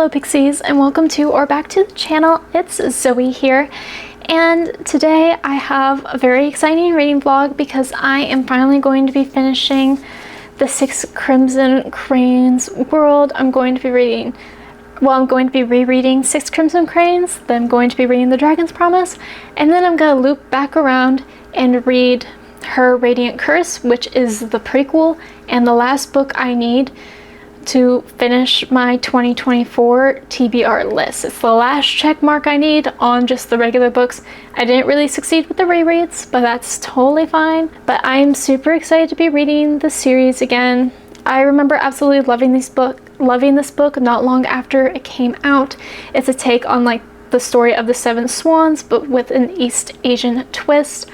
Hello Pixies, and welcome to or back to the channel. It's Zoe here, and today I have a very exciting reading vlog because I am finally going to be finishing the 6 Crimson Cranes world. I'm going to be reading, I'm going to be rereading 6 Crimson Cranes, then I'm going to be reading The Dragon's Promise, and then I'm going to loop back around and read Her Radiant Curse, which is the prequel and the last book I need to finish my 2024 TBR list. It's the last check mark I need on just the regular books. I didn't really succeed with the rereads, but that's totally fine. But I'm super excited to be reading the series again. I remember absolutely loving this book not long after it came out. It's a take on like the story of the 7 Swans, but with an East Asian twist.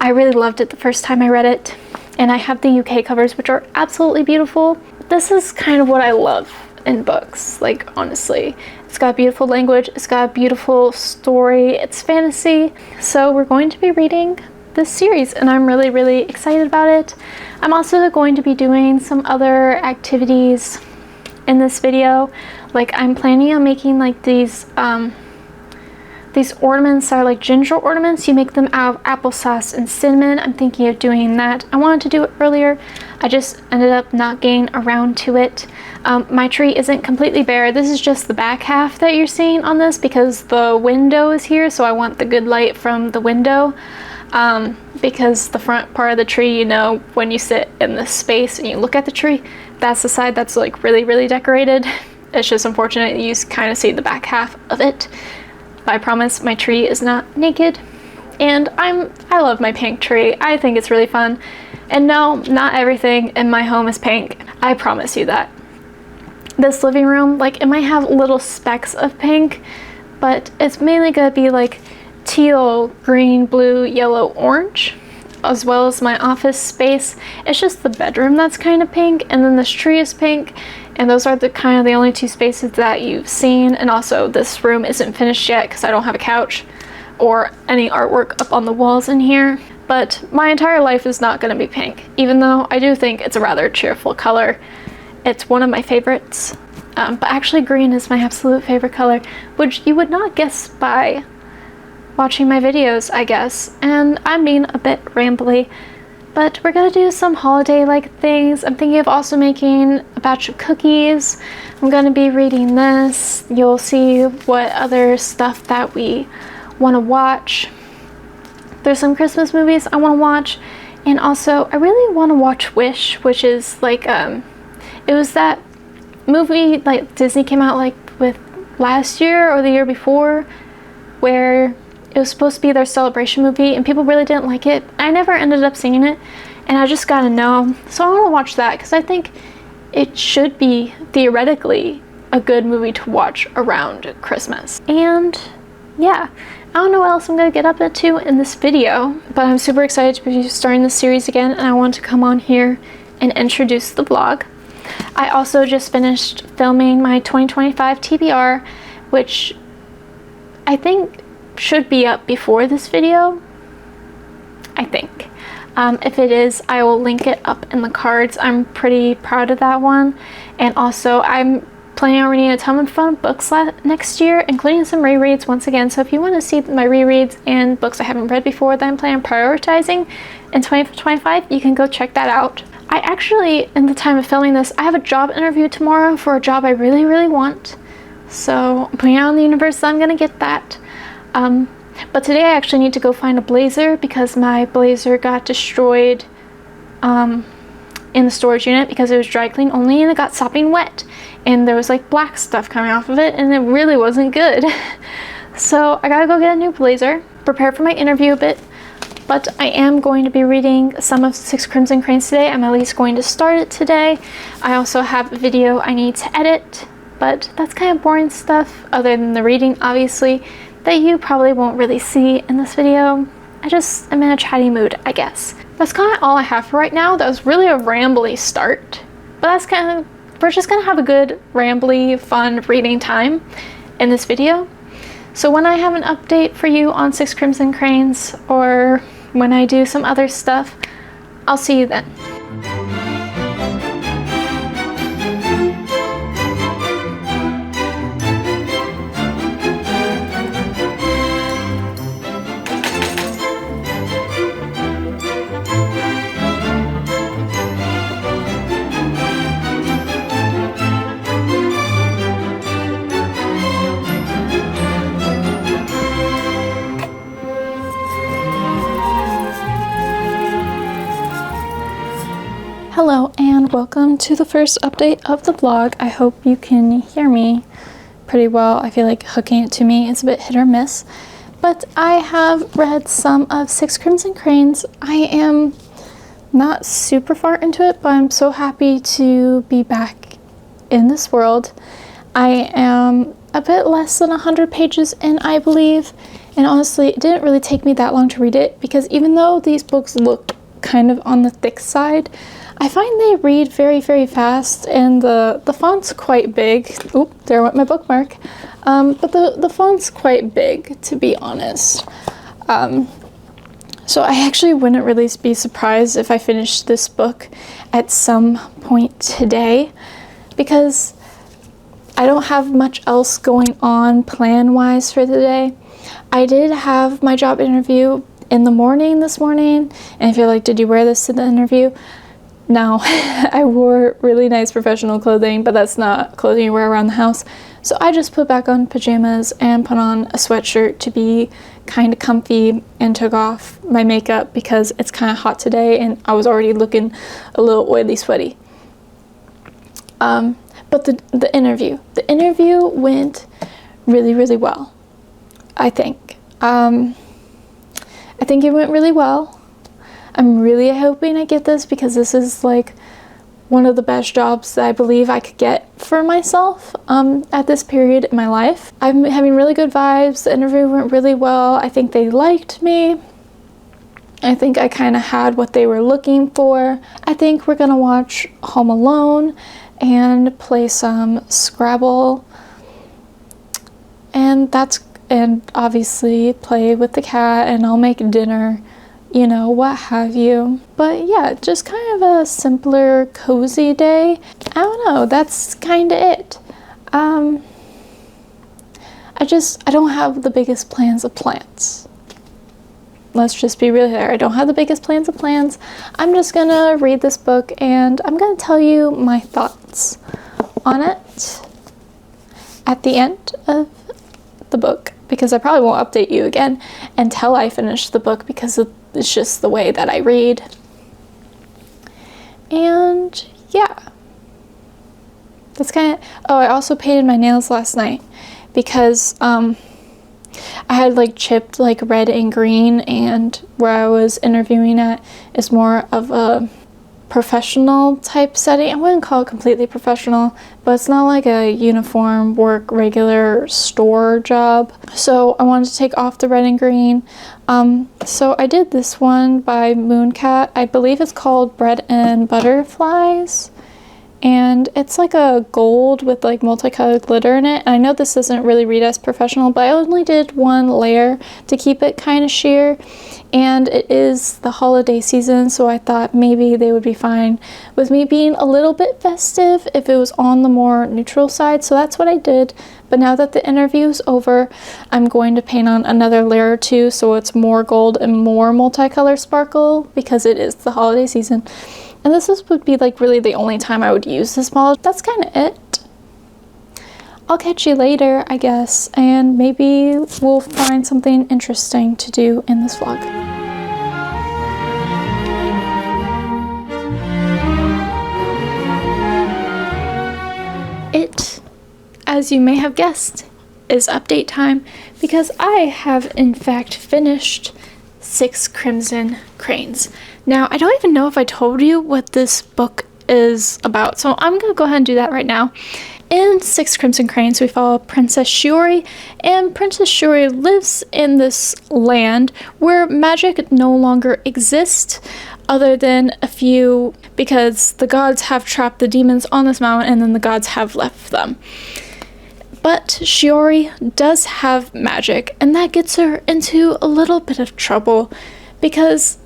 I really loved it the first time I read it, and I have the UK covers, which are absolutely beautiful. This is kind of what I love in books, like honestly. It's got beautiful language, it's got a beautiful story, it's fantasy. So we're going to be reading this series and I'm really, really excited about it. I'm also going to be doing some other activities in this video. Like I'm planning on making like these ornaments are like ginger ornaments. You make them out of applesauce and cinnamon. I'm thinking of doing that. I wanted to do it earlier. I just ended up not getting around to it. My tree isn't completely bare. This is just the back half that you're seeing on this because the window is here, so I want the good light from the window. Because the front part of the tree, you know, when you sit in this space and you look at the tree, that's the side that's like really, really decorated. It's just unfortunate you kind of see the back half of it. But I promise my tree is not naked, and I love my pink tree. I think it's really fun. And no, not everything in my home is pink. I promise you that. This living room, like it might have little specks of pink, but it's mainly gonna be like teal, green, blue, yellow, orange, as well as my office space. It's just the bedroom that's kind of pink, and then this tree is pink. And those are the only 2 spaces that you've seen. And also this room isn't finished yet because I don't have a couch or any artwork up on the walls in here. But my entire life is not going to be pink, even though I do think it's a rather cheerful color. It's one of my favorites. But actually green is my absolute favorite color, which you would not guess by watching my videos, I guess. And I'm being a bit rambly. But we're gonna do some holiday-like things. I'm thinking of also making a batch of cookies. I'm gonna be reading this. You'll see what other stuff that we wanna watch. There's some Christmas movies I wanna watch. And also, I really wanna watch Wish, which is like, it was that movie like Disney came out like with last year or the year before, where it was supposed to be their celebration movie and people really didn't like it. I never ended up seeing it and I just gotta know. So I want to watch that because I think it should be theoretically a good movie to watch around Christmas. And yeah, I don't know what else I'm gonna get up to in this video, but I'm super excited to be starting this series again, and I want to come on here and introduce the vlog. I also just finished filming my 2025 TBR, which I think should be up before this video, I think. If it is, I will link it up in the cards. I'm pretty proud of that one. And also I'm planning on reading a ton of fun books next year, including some rereads once again. So if you want to see my rereads and books I haven't read before that I'm planning on prioritizing in 2025, you can go check that out. I actually, in the time of filming this, I have a job interview tomorrow for a job I really, really want. So I'm putting it out in the universe that I'm gonna get that. But today I actually need to go find a blazer because my blazer got destroyed in the storage unit because it was dry clean only and it got sopping wet and there was like black stuff coming off of it and it really wasn't good. So I gotta go get a new blazer, prepare for my interview a bit, but I am going to be reading some of 6 Crimson Cranes today. I'm at least going to start it today. I also have a video I need to edit, but that's kind of boring stuff other than the reading, obviously, that you probably won't really see in this video. I'm in a chatty mood, I guess. That's kind of all I have for right now. That was really a rambly start, but we're just gonna have a good rambly, fun reading time in this video. So when I have an update for you on 6 Crimson Cranes, or when I do some other stuff, I'll see you then. welcome to the first update of the vlog. I hope you can hear me pretty well. I feel like hooking it to me is a bit hit or miss, but I have read some of Six Crimson Cranes. I am not super far into it, but I'm so happy to be back in this world. I am a bit less than 100 pages in, I believe, and honestly, it didn't really take me that long to read it because even though these books look kind of on the thick side, I find they read very, very fast, and the font's quite big. Oop, there went my bookmark. But the font's quite big, to be honest. So I actually wouldn't really be surprised if I finished this book at some point today, because I don't have much else going on plan-wise for the day. I did have my job interview in the morning this morning, and if you're like, did you wear this to the interview? No, I wore really nice professional clothing, but that's not clothing you wear around the house. So I just put back on pajamas and put on a sweatshirt to be kind of comfy and took off my makeup because it's kind of hot today and I was already looking a little oily sweaty. But the interview went really, really well, I think. I think it went really well. I'm really hoping I get this because this is like one of the best jobs that I believe I could get for myself at this period in my life. I'm having really good vibes. The interview went really well. I think they liked me. I think I kind of had what they were looking for. I think we're gonna watch Home Alone and play some Scrabble, and obviously play with the cat, and I'll make dinner, you know, what have you. But yeah, just kind of a simpler, cozy day. I don't know, that's kind of it. I don't have the biggest plans of plans. Let's just be real here. I don't have the biggest plans of plans. I'm just gonna read this book and I'm gonna tell you my thoughts on it at the end of the book, because I probably won't update you again until I finish the book because it's just the way that I read. And yeah, that's kind of, oh, I also painted my nails last night because I had like chipped like red and green, and where I was interviewing at is more of a professional type setting. I wouldn't call it completely professional, but it's not like a uniform work regular store job. So I wanted to take off the red and green. So I did this one by Mooncat. I believe it's called Bread and Butterflies. And it's like a gold with like multicolored glitter in it. And I know this doesn't really read as professional, but I only did one layer to keep it kind of sheer. And it is the holiday season, so I thought maybe they would be fine with me being a little bit festive if it was on the more neutral side. So that's what I did. But now that the interview is over, I'm going to paint on another layer or two so it's more gold and more multicolor sparkle because it is the holiday season. And would be like really the only time I would use this polish. That's kind of it. I'll catch you later, I guess, and maybe we'll find something interesting to do in this vlog. It, as you may have guessed, is update time because I have in fact finished Six Crimson Cranes. Now, I don't even know if I told you what this book is about, so I'm gonna go ahead and do that right now. In Six Crimson Cranes, we follow Princess Shiori, and Princess Shiori lives in this land where magic no longer exists, other than a few, because the gods have trapped the demons on this mountain and then the gods have left them. But Shiori does have magic, and that gets her into a little bit of trouble because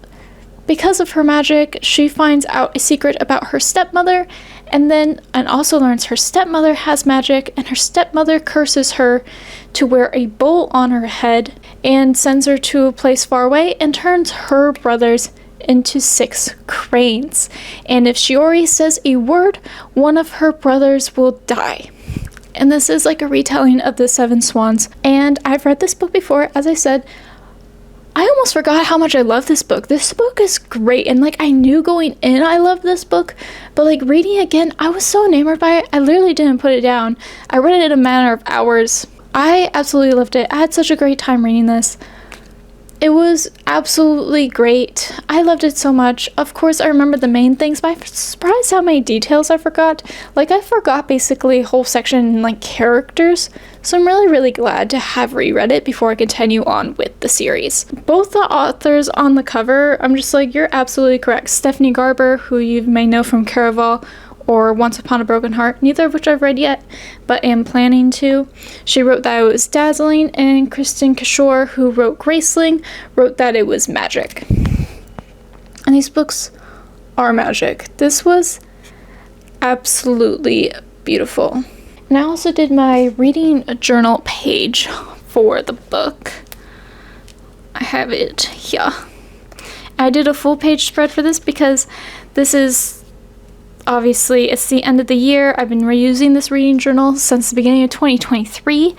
of her magic, she finds out a secret about her stepmother, and also learns her stepmother has magic, and her stepmother curses her to wear a bowl on her head and sends her to a place far away and turns her brothers into 6 cranes. And if Shiori says a word, one of her brothers will die. And this is like a retelling of the 7 Swans. And I've read this book before, as I said. I almost forgot how much I love this book. This book is great, and like I knew going in I loved this book, but like reading it again, I was so enamored by it. I literally didn't put it down. I read it in a matter of hours. I absolutely loved it. I had such a great time reading this. It was absolutely great. I loved it so much. Of course, I remember the main things, but I'm surprised how many details I forgot. Like, I forgot basically a whole section, like, characters. So I'm really, really glad to have reread it before I continue on with the series. Both the authors on the cover, I'm just like, you're absolutely correct. Stephanie Garber, who you may know from Caraval, or Once Upon a Broken Heart, neither of which I've read yet, but am planning to. She wrote that it was dazzling, and Kristen Kishore, who wrote Graceling, wrote that it was magic. And these books are magic. This was absolutely beautiful. And I also did my reading journal page for the book. I have it here. I did a full page spread for this because this is obviously, it's the end of the year. I've been reusing this reading journal since the beginning of 2023.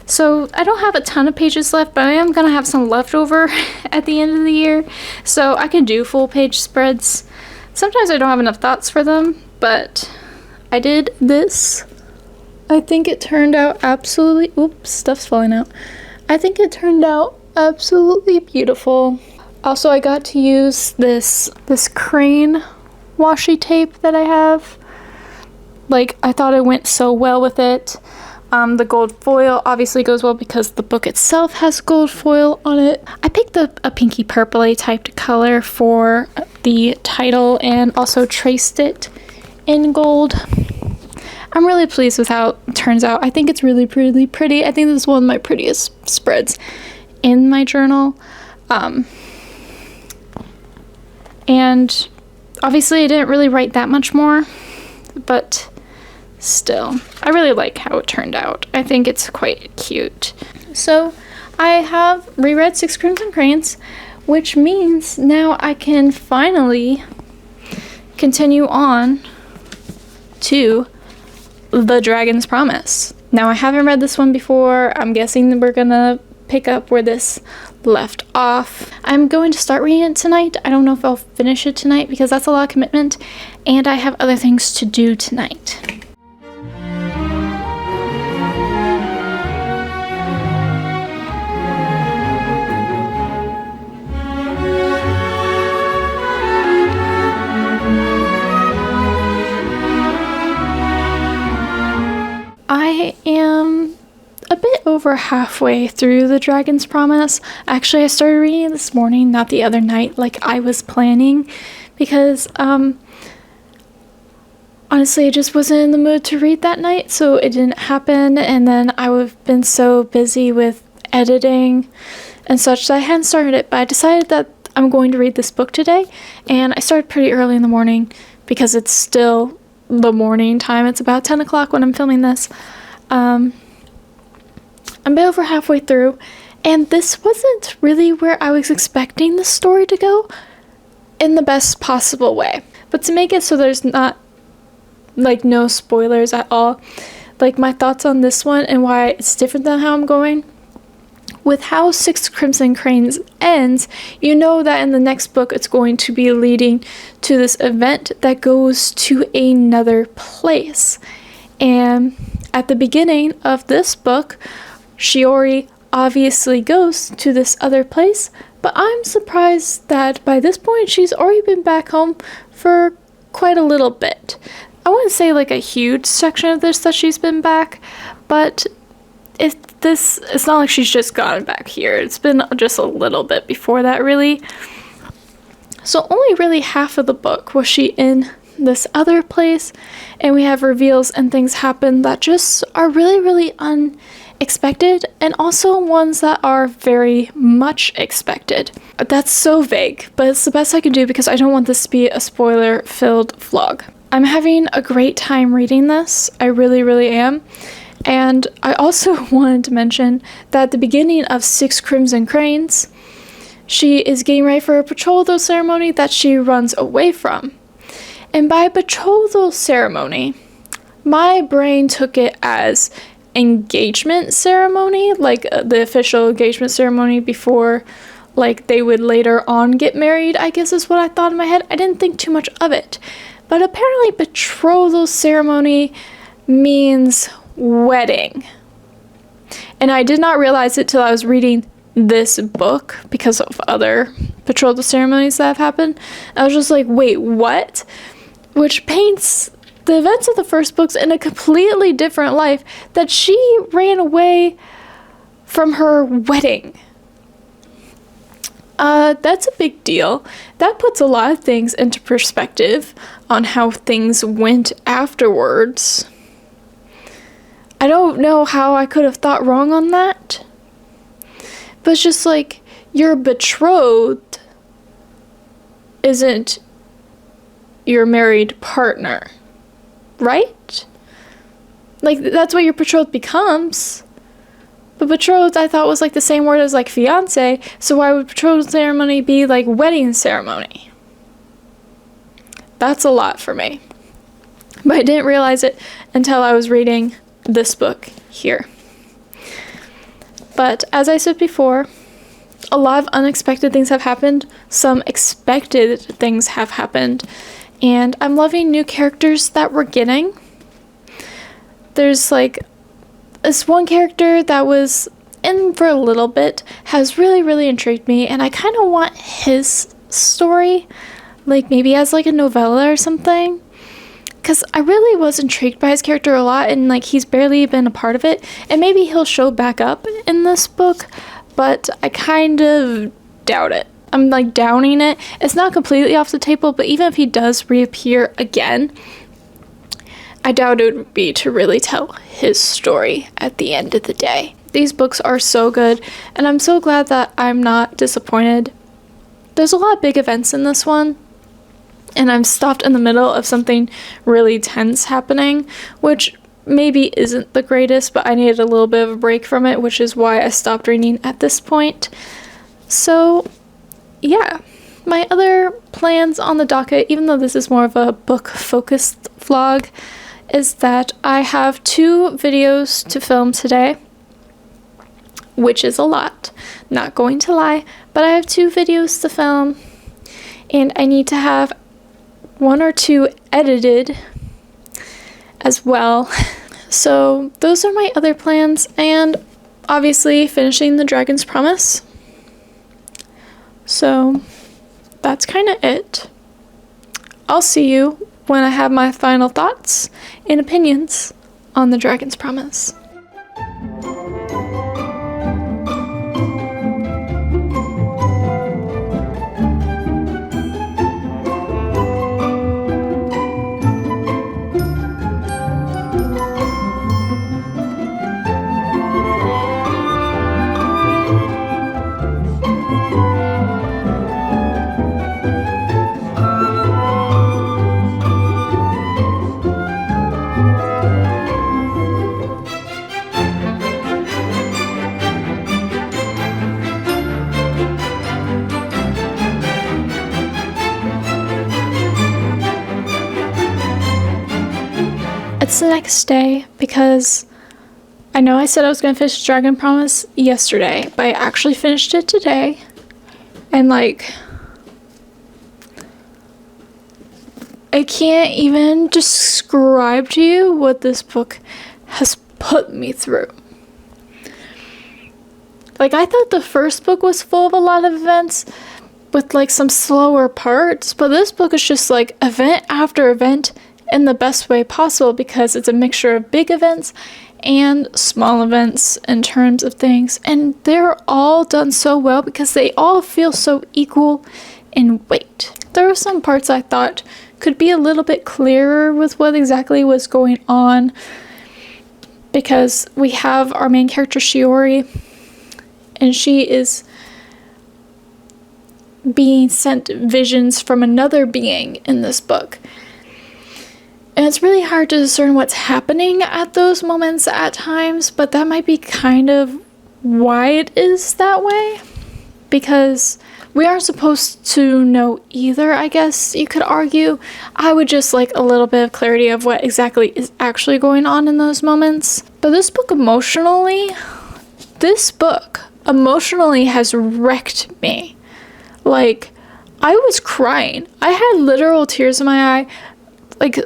So I don't have a ton of pages left, but I am going to have some left over at the end of the year. So I can do full page spreads. Sometimes I don't have enough thoughts for them, but I did this. I think it turned out absolutely... Oops, stuff's falling out. I think it turned out absolutely beautiful. Also, I got to use this crane washi tape that I have. Like, I thought it went so well with it. The gold foil obviously goes well because the book itself has gold foil on it. I picked up a pinky purpley typed color for the title and also traced it in gold. I'm really pleased with how it turns out. I think it's really, really pretty. I think this is one of my prettiest spreads in my journal. And obviously, I didn't really write that much more, but still, I really like how it turned out. I think it's quite cute. So, I have reread 6 Crimson Cranes, which means now I can finally continue on to The Dragon's Promise. Now, I haven't read this one before. I'm guessing that we're gonna pick up where this left off. I'm going to start reading it tonight. I don't know if I'll finish it tonight because that's a lot of commitment, and I have other things to do tonight. I am a bit over halfway through The Dragon's Promise. Actually, I started reading it this morning, not the other night like I was planning, because honestly, I just wasn't in the mood to read that night, so it didn't happen, and then I would have been so busy with editing and such that I hadn't started it, but I decided that I'm going to read this book today, and I started pretty early in the morning because it's still the morning time. It's about 10 o'clock when I'm filming this. I'm a bit over halfway through, and this wasn't really where I was expecting the story to go in the best possible way. But to make it so there's not, like, no spoilers at all, like, my thoughts on this one and why it's different than how I'm going. With how 6 Crimson Cranes ends, you know that in the next book it's going to be leading to this event that goes to another place. And at the beginning of this book, Shiori obviously goes to this other place, but I'm surprised that by this point she's already been back home for quite a little bit. I wouldn't say like a huge section of this that she's been back, but it's not like she's just gotten back here. It's been just a little bit before that, really. So only really half of the book was she in this other place, and we have reveals and things happen that just are really, really unexpected, and also ones that are very much expected. That's so vague, but it's the best I can do because I don't want this to be a spoiler-filled vlog. I'm having a great time reading this. I really, really am. And I also wanted to mention that at the beginning of 6 Crimson Cranes, she is getting ready for a betrothal ceremony that she runs away from. And by betrothal ceremony, my brain took it as engagement ceremony, like the official engagement ceremony before like they would later on get married, I guess is what I thought in my head. I didn't think too much of it. But apparently betrothal ceremony means wedding. And I did not realize it till I was reading this book because of other betrothal ceremonies that have happened. I was just like, wait, what? Which paints the events of the first books in a completely different life, that she ran away from her wedding. That's a big deal. That puts a lot of things into perspective on how things went afterwards. I don't know how I could have thought wrong on that. But it's just like, your betrothed isn't your married partner, right? Like, that's what your betrothed becomes. But betrothed, I thought, was like the same word as like fiance, so why would betrothal ceremony be like wedding ceremony? That's a lot for me. But I didn't realize it until I was reading this book here. But as I said before, a lot of unexpected things have happened. Some expected things have happened. And I'm loving new characters that we're getting. There's like this one character that was in for a little bit has really, really intrigued me, and I kind of want his story, like maybe as like a novella or something, because I really was intrigued by his character a lot, and like he's barely been a part of it, and maybe he'll show back up in this book, but I kind of doubt it. I'm like downing it. It's not completely off the table, but even if he does reappear again, I doubt it would be to really tell his story at the end of the day. These books are so good, and I'm so glad that I'm not disappointed. There's a lot of big events in this one, and I'm stopped in the middle of something really tense happening, which maybe isn't the greatest, but I needed a little bit of a break from it, which is why I stopped reading at this point. So, yeah. My other plans on the docket, even though this is more of a book-focused vlog, is that I have 2 videos to film today, which is a lot, not going to lie, but I have 2 videos to film, and I need to have 1 or 2 edited as well. So those are my other plans, and obviously finishing the Dragon's Promise. So that's kind of it. I'll see you when I have my final thoughts and opinions on the Dragon's Promise. It's the next day because I know I said I was going to finish Dragon Promise yesterday, but I actually finished it today. And like, I can't even describe to you what this book has put me through. Like, I thought the first book was full of a lot of events with like some slower parts, but this book is just like event after event in the best way possible, because it's a mixture of big events and small events in terms of things, and they're all done so well because they all feel so equal in weight. There were some parts I thought could be a little bit clearer with what exactly was going on, because we have our main character Shiori, and she is being sent visions from another being in this book. And it's really hard to discern what's happening at those moments at times, but that might be kind of why it is that way, because we aren't supposed to know either, I guess you could argue. I would just like a little bit of clarity of what exactly is actually going on in those moments. But this book emotionally, this book emotionally has wrecked me. Like, I was crying. I had literal tears in my eye, like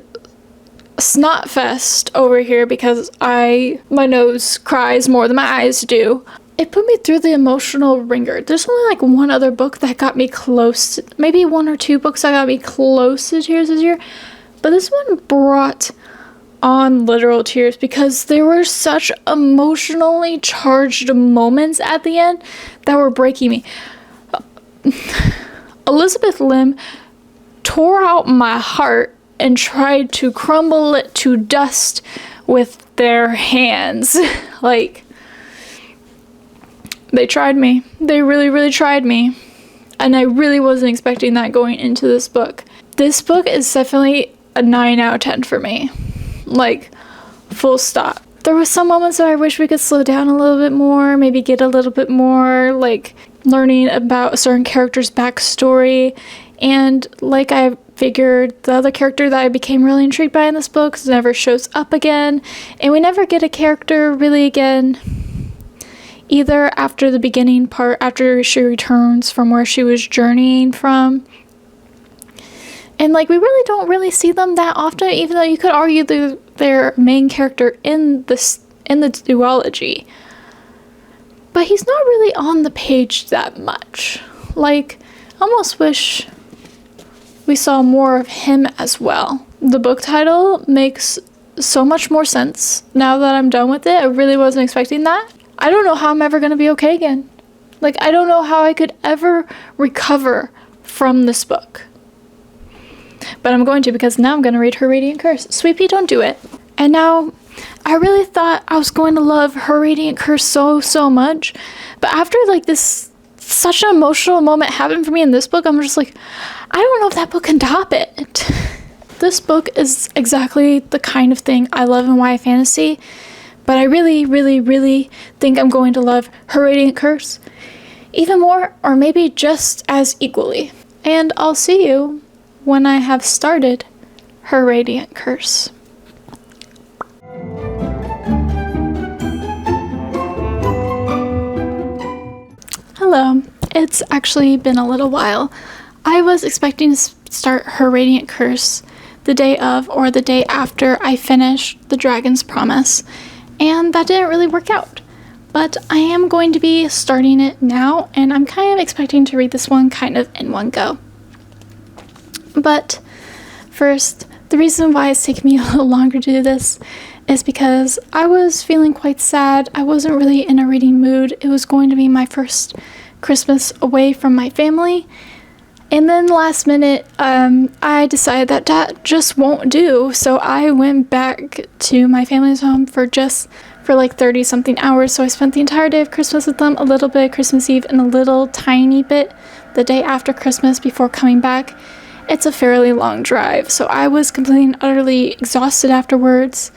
snot fest over here, because my nose cries more than my eyes do. It put me through the emotional ringer. There's only like one other book that got me close to, maybe one or two books that got me close to tears this year, but this one brought on literal tears because there were such emotionally charged moments at the end that were breaking me. Elizabeth Lim tore out my heart and tried to crumble it to dust with their hands. Like, they tried me. They really, really tried me. And I really wasn't expecting that going into this book. This book is definitely a 9 out of 10 for me. Like, full stop. There were some moments that I wish we could slow down a little bit more, maybe get a little bit more, like, learning about a certain character's backstory. And like I figured, the other character that I became really intrigued by in this book never shows up again. And we never get a character really again, either after the beginning part, after she returns from where she was journeying from. And like, we really don't really see them that often, even though you could argue their main character in the duology. But he's not really on the page that much. Like, I almost wish we saw more of him as well. The book title makes so much more sense now that I'm done with it. I really wasn't expecting that. I don't know how I'm ever going to be okay again. Like, I don't know how I could ever recover from this book. But I'm going to, because now I'm going to read Her Radiant Curse. Sweet Pea, don't do it. And now, I really thought I was going to love Her Radiant Curse so much. But after, like, this, such an emotional moment happened for me in this book, I'm just like, I don't know if that book can top it. This book is exactly the kind of thing I love in YA fantasy. But I really, really, really think I'm going to love Her Radiant Curse even more, or maybe just as equally. And I'll see you when I have started Her Radiant Curse. Hello. It's actually been a little while. I was expecting to start Her Radiant Curse the day of or the day after I finished The Dragon's Promise, and that didn't really work out. But I am going to be starting it now, and I'm kind of expecting to read this one kind of in one go. But first, the reason why it's taken me a little longer to do this is because I was feeling quite sad. I wasn't really in a reading mood. It was going to be my first Christmas away from my family. And then last minute, I decided that that just won't do. So I went back to my family's home for like 30 something hours. So I spent the entire day of Christmas with them, a little bit Christmas Eve, and a little tiny bit the day after Christmas before coming back. It's a fairly long drive, so I was completely and utterly exhausted afterwards.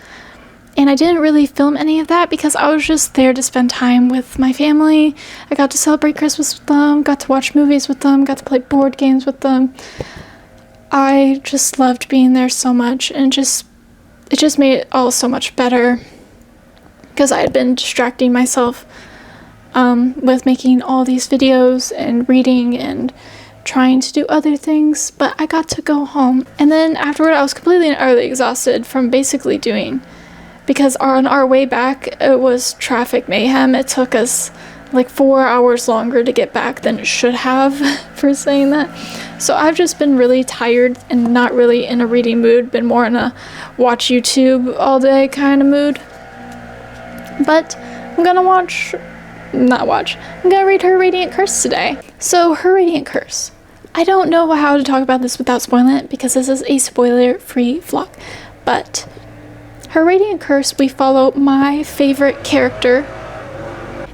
And I didn't really film any of that because I was just there to spend time with my family. I got to celebrate Christmas with them, got to watch movies with them, got to play board games with them. I just loved being there so much, and it just made it all so much better because I had been distracting myself with making all these videos and reading and trying to do other things. But I got to go home, and then afterward I was completely and utterly exhausted from basically doing, because on our way back, it was traffic mayhem. It took us like 4 hours longer to get back than it should have for saying that. So I've just been really tired and not really in a reading mood, been more in a watch YouTube all day kind of mood. But I'm gonna I'm gonna read Her Radiant Curse today. So Her Radiant Curse. I don't know how to talk about this without spoiling it because this is a spoiler-free vlog, but Her Radiant Curse, we follow my favorite character.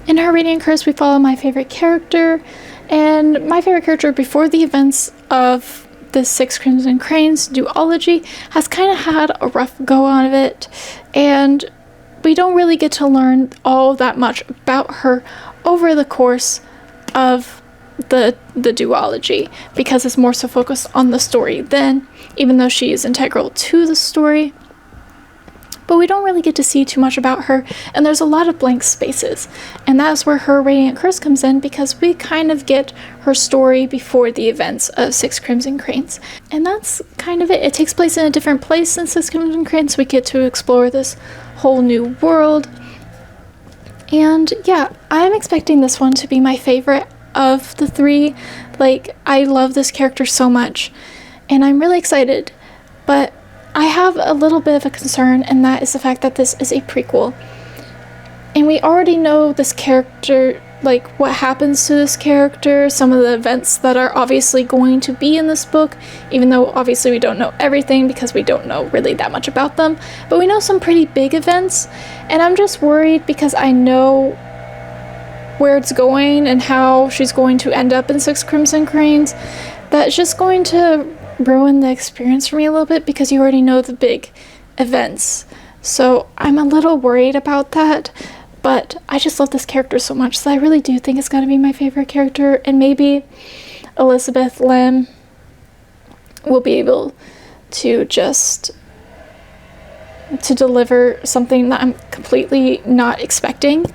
In Her Radiant Curse, we follow my favorite character, and my favorite character before the events of the Six Crimson Cranes duology has kind of had a rough go on of it, and we don't really get to learn all that much about her over the course of the duology because it's more so focused on the story then, even though she is integral to the story. but we don't really get to see too much about her, and there's a lot of blank spaces. And that's where her Radiant Curse comes in, because we kind of get her story before the events of Six Crimson Cranes. And that's kind of it. It takes place in a different place than Six Crimson Cranes, so we get to explore this whole new world. And yeah, I'm expecting this one to be my favorite of the three. Like, I love this character so much, and I'm really excited. But I have a little bit of a concern, and that is the fact that this is a prequel. And we already know this character, like what happens to this character, some of the events that are obviously going to be in this book, even though obviously we don't know everything because we don't know really that much about them. But we know some pretty big events, and I'm just worried because I know where it's going and how she's going to end up in Six Crimson Cranes. That's just going to ruin the experience for me a little bit because you already know the big events. So I'm a little worried about that, but I just love this character so much, so I really do think it's going to be my favorite character, and maybe Elizabeth Lim will be able to deliver something that I'm completely not expecting.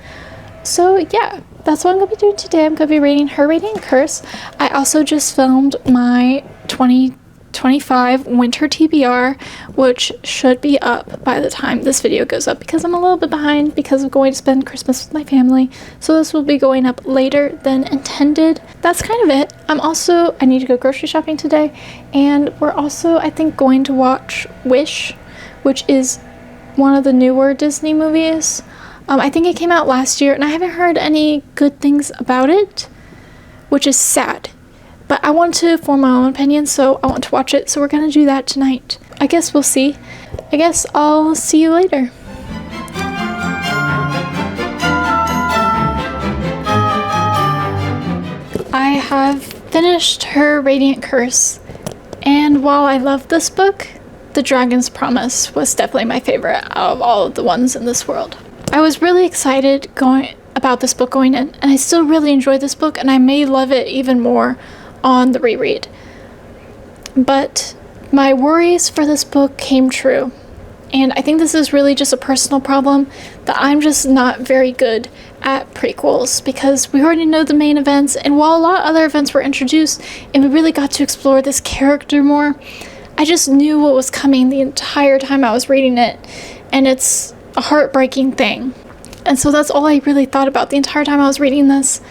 So yeah, that's what I'm going to be doing today. I'm going to be reading her Radiant Curse. I also just filmed my 2025 winter TBR, which should be up by the time this video goes up because I'm a little bit behind because of going to spend Christmas with my family. So this will be going up later than intended. That's kind of it. I need to go grocery shopping today, and we're also, I think, going to watch Wish, which is one of the newer Disney movies. I think it came out last year, and I haven't heard any good things about it, which is sad. But I want to form my own opinion, so I want to watch it, so we're going to do that tonight. I guess we'll see. I guess I'll see you later. I have finished her Radiant Curse, and while I love this book, The Dragon's Promise was definitely my favorite out of all of the ones in this world. I was really excited about this book going in, and I still really enjoy this book, and I may love it even more on the reread. But my worries for this book came true, and I think this is really just a personal problem that I'm just not very good at prequels, because we already know the main events, and while a lot of other events were introduced and we really got to explore this character more, I just knew what was coming the entire time I was reading it, and it's a heartbreaking thing. And so that's all I really thought about the entire time I was reading this.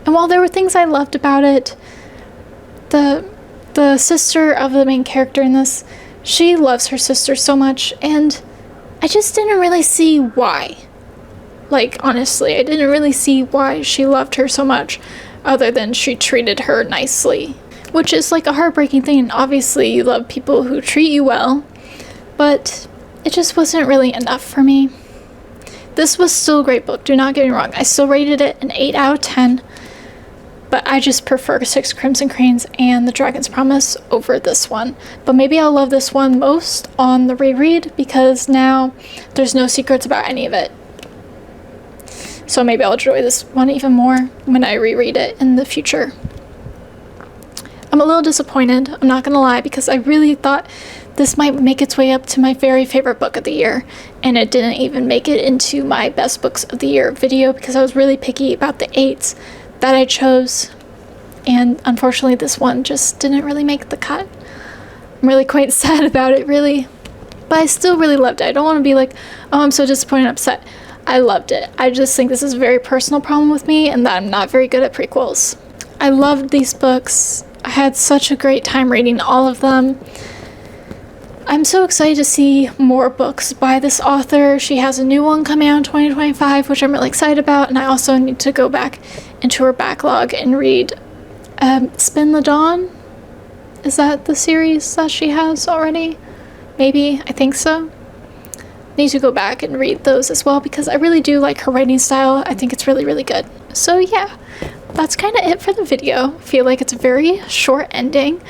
And while there were things I loved about it, the sister of the main character in this, she loves her sister so much, and I just didn't really see why. Like, honestly, I didn't really see why she loved her so much, other than she treated her nicely, which is like a heartbreaking thing. Obviously, you love people who treat you well, but it just wasn't really enough for me. This was still a great book, do not get me wrong. I still rated it an 8 out of 10, but I just prefer Six Crimson Cranes and The Dragon's Promise over this one. But maybe I'll love this one most on the reread, because now there's no secrets about any of it. So maybe I'll enjoy this one even more when I reread it in the future. I'm a little disappointed, I'm not gonna lie, because I really thought this might make its way up to my very favorite book of the year, and it didn't even make it into my best books of the year video because I was really picky about the 8s that I chose, and unfortunately this one just didn't really make the cut. I'm really quite sad about it, really, but I still really loved it. I don't want to be like, oh, I'm so disappointed and upset. I loved it. I just think this is a very personal problem with me, and that I'm not very good at prequels. I loved these books. I had such a great time reading all of them. I'm so excited to see more books by this author. She has a new one coming out in 2025, which I'm really excited about, and I also need to go back into her backlog and read Spin the Dawn. Is that the series that she has already? Maybe, I think so. Need to go back and read those as well, because I really do like her writing style. I think it's really, really good. So yeah, that's kind of it for the video. I feel like it's a very short ending.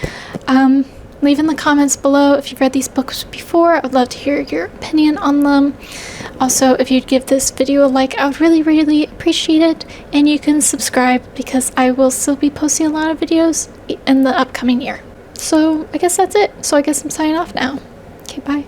Leave in the comments below if you've read these books before. I would love to hear your opinion on them. Also, if you'd give this video a like, I would really, really appreciate it. And you can subscribe, because I will still be posting a lot of videos in the upcoming year. So I guess that's it. So I guess I'm signing off now. Okay, bye.